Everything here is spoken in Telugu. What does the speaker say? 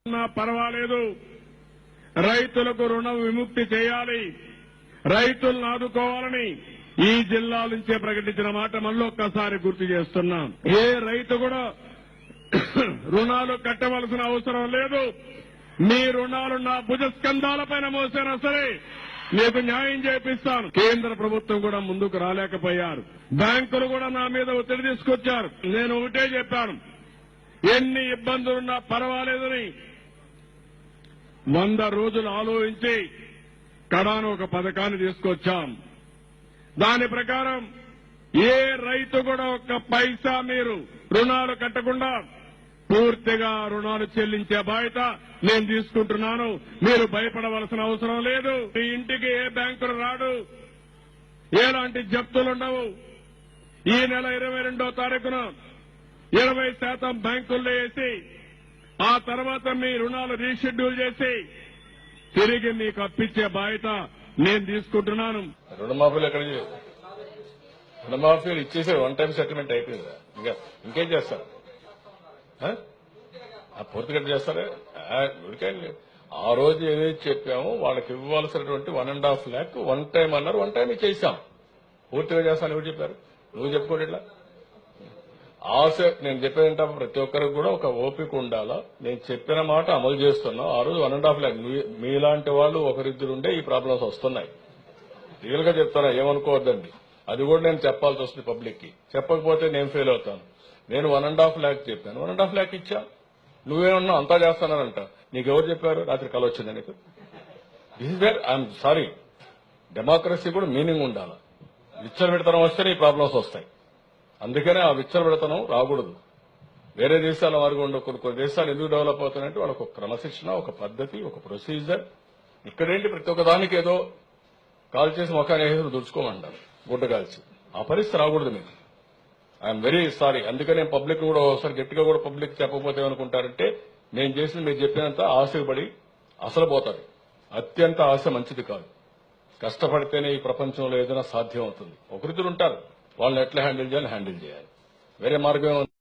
పర్వాలేదు, రైతులకు రుణ విముక్తి చేయాలి, రైతులను ఆదుకోవాలని ఈ జిల్లా నుంచే ప్రకటించిన మాట మళ్ళొక్కసారి గుర్తు చేస్తున్నాం. ఏ రైతు కూడా రుణాలు కట్టవలసిన అవసరం లేదు. మీ రుణాలు నా భుజస్కంధాలపైన మోసినా సరే మీకు న్యాయం చేపిస్తాను. కేంద్ర ప్రభుత్వం కూడా ముందుకు రాలేకపోయారు. బ్యాంకులు కూడా నా మీద ఒత్తిడి తీసుకొచ్చారు. నేను ఒకటే చెప్పాను, ఎన్ని ఇబ్బందులున్నా పర్వాలేదని 100 రోజులు ఆలోచించి కడాను ఒక పథకాన్ని తీసుకొచ్చాం. దాని ప్రకారం ఏ రైతు కూడా ఒక్క పైసా మీరు రుణాలు కట్టకుండా పూర్తిగా రుణాలు చెల్లించే బాధ్యత నేను తీసుకుంటున్నాను. మీరు భయపడవలసిన అవసరం లేదు. మీ ఇంటికి ఏ బ్యాంకులు రాడు, ఎలాంటి జప్తులుండవు. ఈ నెల 22వ తారీఖున 20% బ్యాంకుల్లో వేసి ఆ తర్వాత మీ రుణాలు రీషెడ్యూల్ చేసి తిరిగి మీకు అప్పించే బాధ్యత నేను తీసుకుంటున్నాను. రుణమాఫీలు ఎక్కడ రుణమాఫీలు ఇచ్చేసారు, 1 టైం సెటిల్మెంట్ అయిపోయింది. ఇంకేం చేస్తారు? పూర్తిగా చేస్తారా? ఆ రోజు ఏదైతే చెప్పామో వాళ్ళకి ఇవ్వాల్సినటువంటి 1.5 lakh 1 టైం అన్నారు, 1 టైం ఇచ్చేసాం. పూర్తిగా చేస్తాను ఎవరు చెప్పారు? నువ్వు చెప్పుకోండి. ఇట్లా ఆశ నేను చెప్పేదంటే ప్రతి ఒక్కరికి కూడా ఒక ఓపిక ఉండాలా. నేను చెప్పిన మాట అమలు చేస్తున్నా. ఆ రోజు 1.5 lakh మీలాంటి వాళ్ళు ఒకరిద్దరుండే ఈ ప్రాబ్లమ్స్ వస్తున్నాయి. రియల్ గా చెప్తానా, ఏమనుకోవద్దండి. అది కూడా నేను చెప్పాల్సి వస్తుంది పబ్లిక్ కి. చెప్పకపోతే నేను ఫెయిల్ అవుతాను. నేను 1.5 lakh చెప్పాను, 1.5 lakh ఇచ్చా. నువ్వేమన్నా అంతా చేస్తానంట. నీకెవరు చెప్పారు? రాత్రి కల వచ్చిందా నీకు? This is where I'm sorry. Democracy కూడా మీనింగ్ ఉండాలి. విచ్చలవిడతనం వస్తేనే ఈ ప్రాబ్లమ్స్ వస్తాయి. అందుకనే ఆ విచ్చలవిడతనం రాకూడదు. వేరే దేశాల వారికి ఉండే కొన్ని దేశాలు ఎందుకు డెవలప్ అవుతున్నాయంటే వాళ్ళకు ఒక క్రమశిక్షణ, ఒక పద్ధతి, ఒక ప్రొసీజర్. ఇక్కడేంటి ప్రతి ఒక్క దానికి ఏదో కాల్ చేసి మొఖాన్ని వేసి దుడుచుకోమంటారు, గుడ్డ కాల్చి. ఆ పరిస్థితి రాకూడదు మీకు. I'm very sorry. అందుకనే పబ్లిక్ కూడా ఒకసారి గట్టిగా కూడా పబ్లిక్ చెప్పకపోతే ఏమనుకుంటారంటే నేను చేసింది మీరు చెప్పినంత ఆశపడి అసలు పోతారు. అత్యంత ఆశ మంచిది కాదు. కష్టపడితేనే ఈ ప్రపంచంలో ఏదైనా సాధ్యం అవుతుంది. ఒకరిద్దరు ఉంటారు, వాళ్ళని ఎట్లా హ్యాండిల్ చేయాలి. వేరే మార్గం